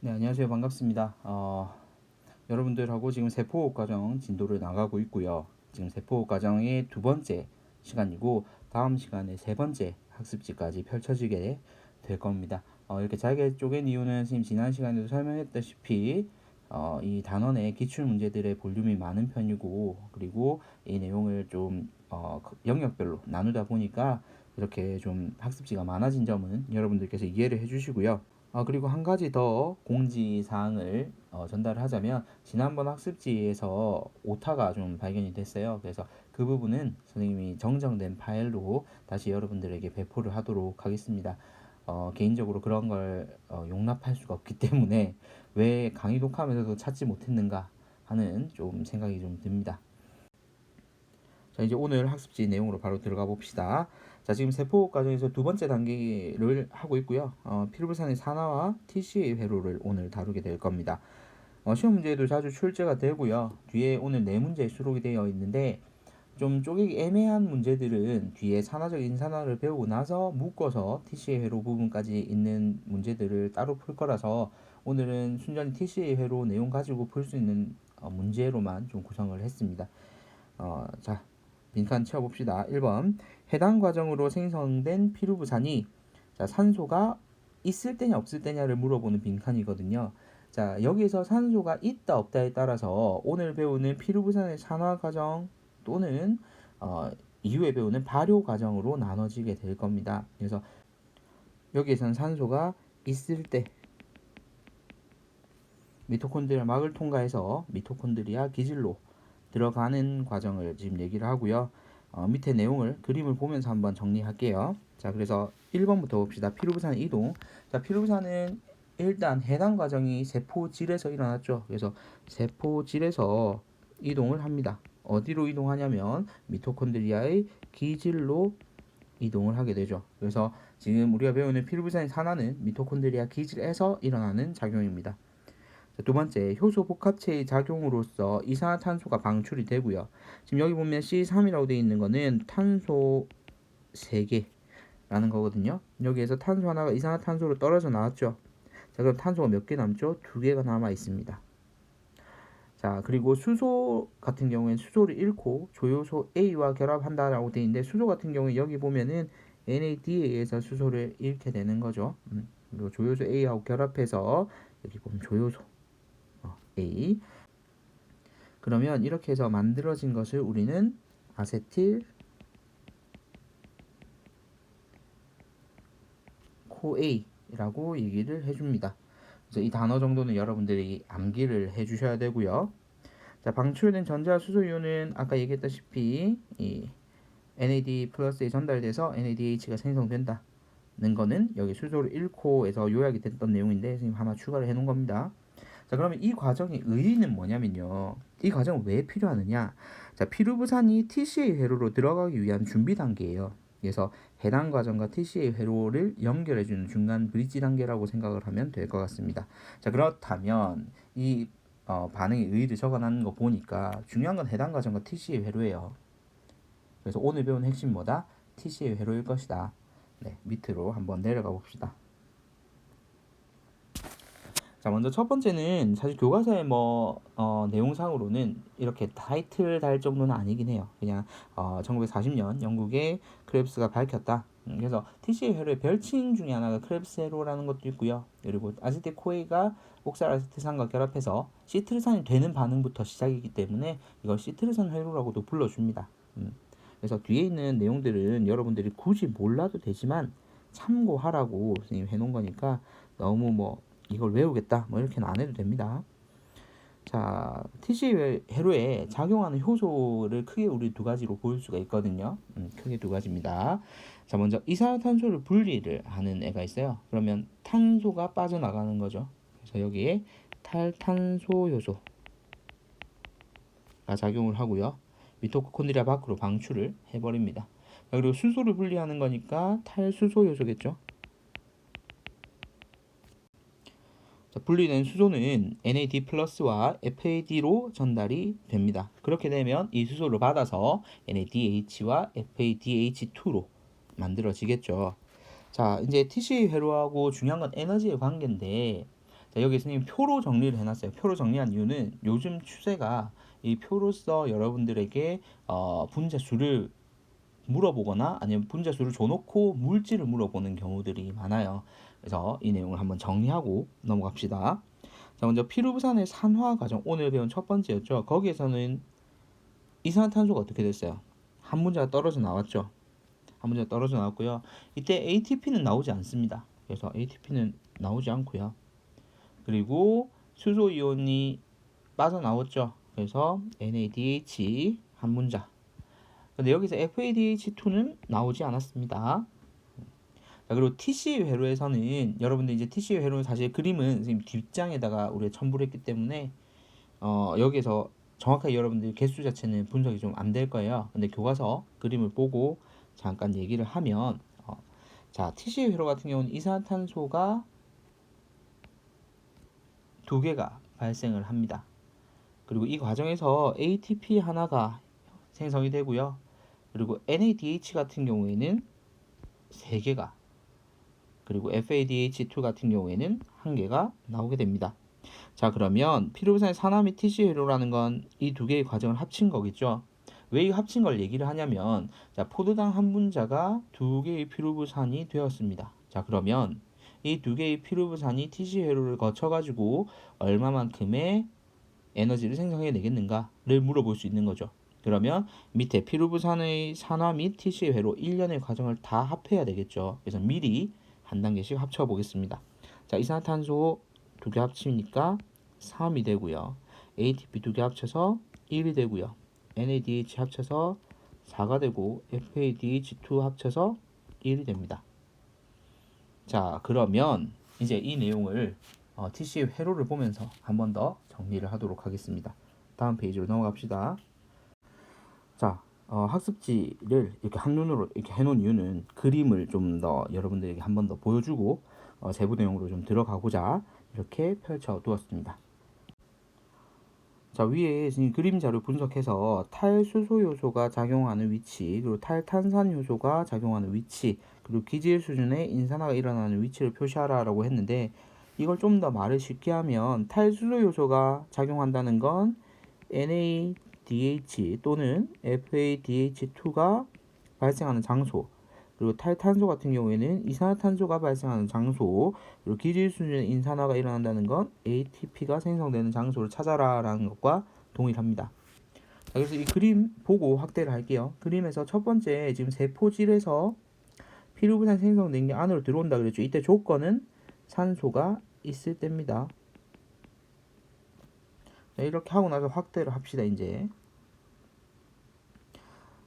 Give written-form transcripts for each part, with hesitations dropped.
네, 안녕하세요. 반갑습니다. 여러분들하고 지금 세포호흡 과정 진도를 나가고 있고요. 지금 세포호흡 과정의 두 번째 시간이고 다음 시간에 세 번째 학습지까지 펼쳐지게 될 겁니다. 이렇게 잘게 쪼갠 이유는 선생님 지난 시간에도 설명했다시피 이 단원의 기출 문제들의 볼륨이 많은 편이고 그리고 이 내용을 좀 영역별로 나누다 보니까 이렇게 좀 학습지가 많아진 점은 여러분들께서 이해를 해주시고요. 그리고 한 가지 더 공지사항을 전달하자면 지난번 학습지에서 오타가 좀 발견이 됐어요. 그래서 그 부분은 선생님이 정정된 파일로 다시 여러분들에게 배포를 하도록 하겠습니다. 개인적으로 그런 걸 용납할 수가 없기 때문에 왜 강의 녹화하면서도 찾지 못했는가 하는 좀 생각이 좀 듭니다. 자, 이제 오늘 학습지 내용으로 바로 들어가 봅시다. 자, 지금 세포 과정에서 두 번째 단계를 하고 있고요. 피루부산의 산화와 TCA 회로를 오늘 다루게 될 겁니다. 시험 문제에도 자주 출제가 되고요. 뒤에 오늘 네 문제 수록이 되어 있는데 좀 쪼개기 애매한 문제들은 뒤에 산화적 인산화를 배우고 나서 묶어서 TCA 회로 부분까지 있는 문제들을 따로 풀 거라서 오늘은 순전히 TCA 회로 내용 가지고 풀 수 있는 문제로만 좀 구성을 했습니다. 자, 빈칸 채워봅시다. 1번 해당 과정으로 생성된 피루부산이 자, 산소가 있을 때냐 없을 때냐를 물어보는 빈칸이거든요. 자, 여기에서 산소가 있다 없다에 따라서 오늘 배우는 피루부산의 산화 과정 또는 이후에 배우는 발효 과정으로 나눠지게 될 겁니다. 그래서 여기에서는 산소가 있을 때 미토콘드리아 막을 통과해서 미토콘드리아 기질로 들어가는 과정을 지금 얘기를 하고요. 밑에 내용을 그림을 보면서 한번 정리할게요. 자, 그래서 1번부터 봅시다. 피루부산 이동. 자, 피루부산은 일단 해당 과정이 세포질에서 일어났죠. 그래서 세포질에서 이동을 합니다. 어디로 이동하냐면 미토콘드리아의 기질로 이동을 하게 되죠. 그래서 지금 우리가 배우는 피루부산의 산화는 미토콘드리아 기질에서 일어나는 작용입니다. 두 번째, 효소 복합체의 작용으로서 이산화탄소가 방출이 되고요. 지금 여기 보면 C3이라고 되어 있는 거는 탄소 3개라는 거거든요. 여기에서 탄소 하나가 이산화탄소로 떨어져 나왔죠. 자, 그럼 탄소가 몇 개 남죠? 2개가 남아 있습니다. 자, 그리고 수소 같은 경우에는 수소를 잃고 조효소 A와 결합한다라고 되어 있는데 수소 같은 경우에 여기 보면은 NADA에서 수소를 잃게 되는 거죠. 그리고 조효소 A하고 결합해서 여기 보면 조효소 A. 그러면 이렇게 해서 만들어진 것을 우리는 아세틸 코A라고 얘기를 해줍니다. 그래서 이 단어 정도는 여러분들이 암기를 해주셔야 되고요. 자, 방출된 전자 수소이온은 아까 얘기했다시피 이 NAD 플러스에 전달돼서 NADH가 생성된다는 거는 여기 수소를 잃고에서 요약이 됐던 내용인데 선생님 하나 추가를 해놓은 겁니다. 자, 그러면 이 과정의 의의는 뭐냐면요. 이 과정은 왜 필요하느냐? 자, 피루부산이 TCA 회로로 들어가기 위한 준비 단계예요. 그래서 해당 과정과 TCA 회로를 연결해주는 중간 브릿지 단계라고 생각을 하면 될 것 같습니다. 자, 그렇다면 이 반응의 의의를 적어놨는 거 보니까 중요한 건 해당 과정과 TCA 회로예요. 그래서 오늘 배운 핵심 뭐다? TCA 회로일 것이다. 네, 밑으로 한번 내려가 봅시다. 자, 먼저 첫 번째는 사실 교과서의 내용상으로는 이렇게 타이틀 달 정도는 아니긴 해요. 그냥 1940년 영국의 크랩스가 밝혔다. 그래서 TCA 회로의 별칭 중에 하나가 크랩스 회로라는 것도 있고요. 그리고 아세틸 코에가 옥살아세틸산과 결합해서 시트르산이 되는 반응부터 시작이기 때문에 이걸 시트르산 회로라고도 불러줍니다. 그래서 뒤에 있는 내용들은 여러분들이 굳이 몰라도 되지만 참고하라고 선생님 해놓은 거니까 너무 이걸 외우겠다 이렇게는 안 해도 됩니다. 자, TC 회로에 작용하는 효소를 크게 우리 두 가지로 볼 수가 있거든요. 크게 두 가지입니다. 자, 먼저 이산화탄소를 분리를 하는 애가 있어요. 그러면 탄소가 빠져나가는 거죠. 그래서 여기에 탈탄소 효소가 작용을 하고요. 미토콘드리아 밖으로 방출을 해버립니다. 그리고 수소를 분리하는 거니까 탈수소 효소겠죠. 자, 분리된 수소는 NAD 플러스와 FAD로 전달이 됩니다. 그렇게 되면 이 수소를 받아서 NADH와 FADH2로 만들어지겠죠. 자, 이제 TC 회로하고 중요한 건 에너지의 관계인데 자, 여기 선생님 표로 정리를 해놨어요. 표로 정리한 이유는 요즘 추세가 이 표로서 여러분들에게 분자수를 물어보거나 아니면 분자수를 줘놓고 물질을 물어보는 경우들이 많아요. 그래서 이 내용을 한번 정리하고 넘어갑시다. 자, 먼저 피루부산의 산화 과정, 오늘 배운 첫 번째였죠. 거기에서는 이산화탄소가 어떻게 됐어요? 한 문제가 떨어져 나왔죠. 한 문제가 떨어져 나왔고요. 이때 ATP는 나오지 않습니다. 그래서 ATP는 나오지 않고요. 그리고 수소 이온이 빠져나왔죠. 그래서 NADH 한 문자. 근데 여기서 FADH2는 나오지 않았습니다. 자, 그리고 TCA 회로에서는 여러분들 이제 TCA 회로는 사실 그림은 선생님 뒷장에다가 우리가 첨부를 했기 때문에 여기에서 정확하게 여러분들 개수 자체는 분석이 좀 안 될 거예요. 근데 교과서 그림을 보고 잠깐 얘기를 하면 자, TCA 회로 같은 경우는 이산화탄소가 두 개가 발생을 합니다. 그리고 이 과정에서 ATP 하나가 생성이 되고요. 그리고 NADH 같은 경우에는 3개가, 그리고 FADH2 같은 경우에는 1개가 나오게 됩니다. 자, 그러면 피루부산의 산화 및 TC 회로라는 건 이 두 개의 과정을 합친 거겠죠. 왜 이 합친 걸 얘기를 하냐면, 자, 포도당 한 분자가 두 개의 피루부산이 되었습니다. 자, 그러면 이 두 개의 피루부산이 TC 회로를 거쳐가지고 얼마만큼의 에너지를 생성해 내겠는가를 물어볼 수 있는 거죠. 그러면 밑에 피루부산의 산화 및 TC 회로 1년의 과정을 다 합해야 되겠죠. 그래서 미리 한 단계씩 합쳐 보겠습니다. 자, 이산화탄소 두 개 합치니까 3이 되고요. ATP 두 개 합쳐서 1이 되고요. NADH 합쳐서 4가 되고 FADH2 합쳐서 1이 됩니다. 자, 그러면 이제 이 내용을 TC 회로를 보면서 한 번 더 정리를 하도록 하겠습니다. 다음 페이지로 넘어갑시다. 자, 학습지를 이렇게 한눈으로 이렇게 해놓은 이유는 그림을 좀 더 여러분들에게 한 번 더 보여주고 세부 내용으로 좀 들어가고자 이렇게 펼쳐 두었습니다. 자, 위에 그림자를 분석해서 탈수소 요소가 작용하는 위치, 그리고 탈탄산 요소가 작용하는 위치, 그리고 기질 수준의 인산화가 일어나는 위치를 표시하라라고 했는데, 이걸 좀 더 말을 쉽게 하면 탈수소 요소가 작용한다는 건 NADH 또는 FADH2가 발생하는 장소, 그리고 탈탄소 같은 경우에는 이산화탄소가 발생하는 장소, 그리고 기질 수준의 인산화가 일어난다는 건 ATP가 생성되는 장소를 찾아라라는 것과 동일합니다. 자, 그래서 이 그림 보고 확대를 할게요. 그림에서 첫 번째 지금 세포질에서 피루부산 생성된 게 안으로 들어온다 그랬죠. 이때 조건은 산소가 있을 때입니다. 자, 이렇게 하고 나서 확대를 합시다. 이제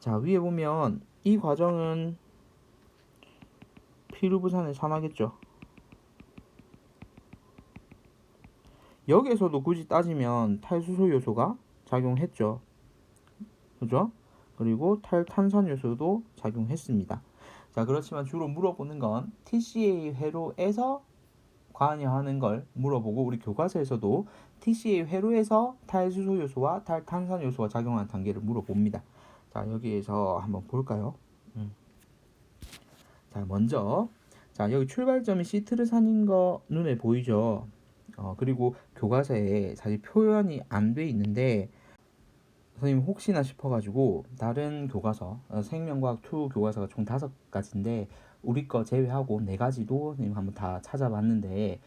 자, 위에 보면 이 과정은 피루부산의 산화겠죠. 여기에서도 굳이 따지면 탈수소 요소가 작용했죠. 그죠? 그리고 탈탄산 요소도 작용했습니다. 자, 그렇지만 주로 물어보는 건 TCA 회로에서 관여하는 걸 물어보고, 우리 교과서에서도 TCA 회로에서 탈수소 요소와 탈탄산 요소가 작용하는 단계를 물어봅니다. 자, 여기에서 한번 볼까요? 자, 먼저 자, 여기 출발점이 시트르산인 거 눈에 보이죠? 그리고 교과서에 사실 표현이 안 돼 있는데 선생님 혹시나 싶어가지고 다른 교과서 생명과학 2 교과서가 총 5가지인데 우리 거 제외하고 4가지도 선생님 한번 다 찾아봤는데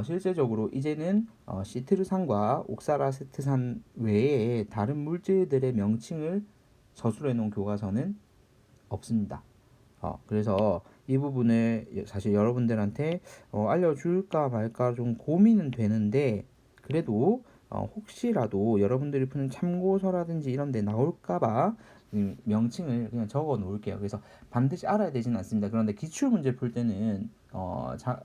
실제적으로 이제는 시트르산과 옥사라세트산 외에 다른 물질들의 명칭을 서술해 놓은 교과서는 없습니다. 그래서 이 부분을 사실 여러분들한테 알려줄까 말까 좀 고민은 되는데, 그래도 혹시라도 여러분들이 푸는 참고서라든지 이런 데 나올까봐 명칭을 그냥 적어 놓을게요. 그래서 반드시 알아야 되지는 않습니다. 그런데 기출문제 풀 때는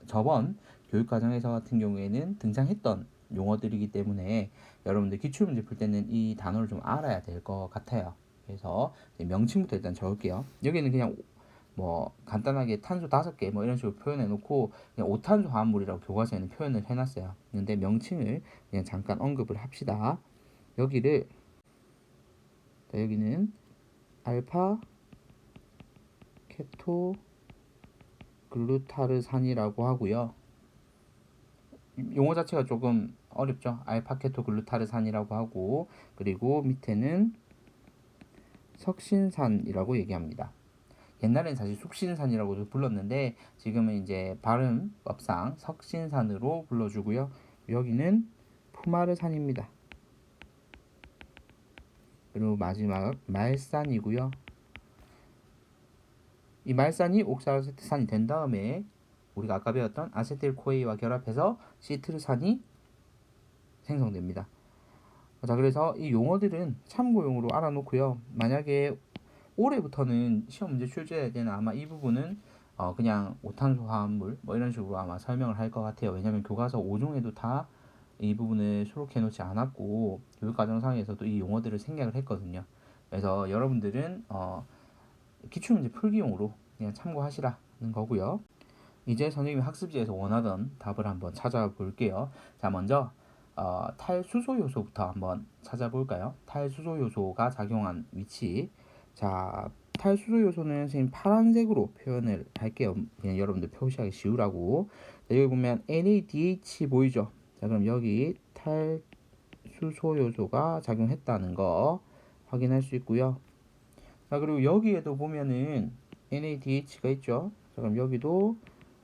저번 교육과정에서 같은 경우에는 등장했던 용어들이기 때문에 여러분들 기출문제 풀 때는 이 단어를 좀 알아야 될 것 같아요. 그래서 명칭부터 일단 적을게요. 여기는 그냥 뭐 간단하게 탄소 5개 뭐 이런 식으로 표현해 놓고 그냥 5탄소 화합물이라고 교과서에는 표현을 해놨어요. 근데 명칭을 그냥 잠깐 언급을 합시다. 여기를 여기는 알파 케토 글루타르산이라고 하고요. 용어 자체가 조금 어렵죠. 알파케토글루타르산이라고 하고, 그리고 밑에는 석신산이라고 얘기합니다. 옛날엔 사실 숙신산이라고도 불렀는데 지금은 이제 발음법상 석신산으로 불러주고요. 여기는 푸마르산입니다. 그리고 마지막 말산이고요. 이 말산이 옥사아세트산이 된 다음에 우리가 아까 배웠던 아세틸코에이와 결합해서 시트르산이 생성됩니다. 자, 그래서 이 용어들은 참고용으로 알아놓고요. 만약에 올해부터는 시험 문제 출제할 때는 아마 이 부분은 그냥 오탄소 화합물 뭐 이런 식으로 아마 설명을 할 것 같아요. 왜냐면 교과서 5종에도 다 이 부분을 수록해 놓지 않았고 교육과정상에서도 이 용어들을 생략을 했거든요. 그래서 여러분들은 기출문제 풀기용으로 그냥 참고하시라는 거고요. 이제 선생님이 학습지에서 원하던 답을 한번 찾아볼게요. 자, 먼저 탈수소 요소부터 한번 찾아볼까요? 탈수소 요소가 작용한 위치. 자, 탈수소 요소는 선생님 파란색으로 표현을 할게요. 그냥 여러분들 표시하기 쉬우라고. 자, 여기 보면 NADH 보이죠? 자, 그럼 여기 탈수소 요소가 작용했다는 거 확인할 수 있고요. 자, 그리고 여기에도 보면은 NADH가 있죠? 자, 그럼 여기도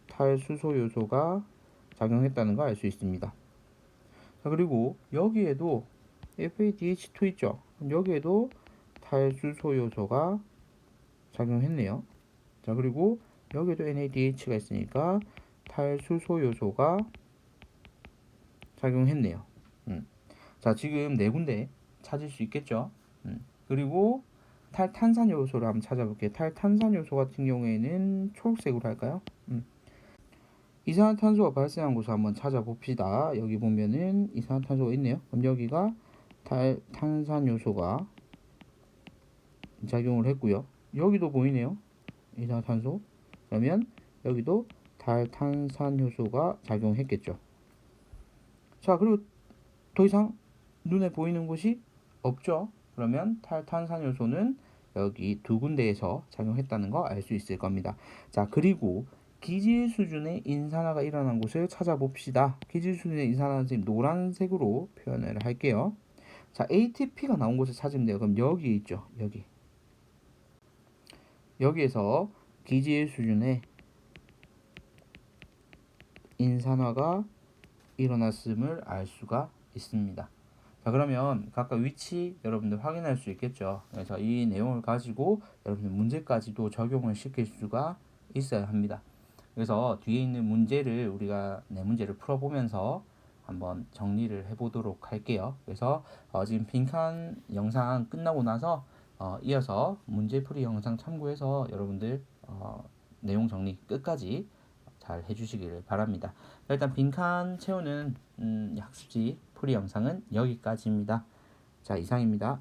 탈수소 요소가 작용했다는 걸 알 수 있습니다. 자, 그리고 여기에도 FADH2 있죠? 그럼 여기에도 탈수소 요소가 작용했네요. 자, 그리고 여기에도 NADH가 있으니까 탈수소 요소가 작용했네요. 자, 지금 네 군데 찾을 수 있겠죠? 그리고 탈탄산 요소를 한번 찾아볼게요. 탈탄산 요소 같은 경우에는 초록색으로 할까요? 이산화탄소가 발생한 곳을 한번 찾아봅시다. 여기 보면은 이산화탄소가 있네요. 그럼 여기가 탈탄산 요소가 작용을 했고요. 여기도 보이네요. 이산화탄소. 그러면 여기도 탈탄산 요소가 작용했겠죠. 자, 그리고 더 이상 눈에 보이는 곳이 없죠. 그러면 탈탄산 요소는 여기 두 군데에서 작용했다는 거 알 수 있을 겁니다. 자, 그리고 기질 수준의 인산화가 일어난 곳을 찾아봅시다. 기질 수준의 인산화는 지금 노란색으로 표현을 할게요. 자, ATP가 나온 곳을 찾으면 돼요. 그럼 여기 있죠. 여기에서 기질 수준의 인산화가 일어났음을 알 수가 있습니다. 자, 그러면 각각 위치 여러분들 확인할 수 있겠죠. 그래서 이 내용을 가지고 여러분들 문제까지도 적용을 시킬 수가 있어야 합니다. 그래서 뒤에 있는 문제를 우리가 네 문제를 풀어보면서 한번 정리를 해보도록 할게요. 그래서 지금 빈칸 영상 끝나고 나서 이어서 문제풀이 영상 참고해서 여러분들 내용 정리 끝까지 잘 해주시기를 바랍니다. 일단 빈칸 채우는 학습지 풀이 영상은 여기까지입니다. 자, 이상입니다.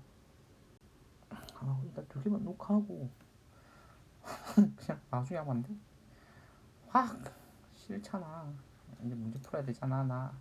일단 두 개만 녹화하고 그냥 나중에 하면 안 돼? 확 싫잖아. 이제 문제 풀어야 되잖아 나.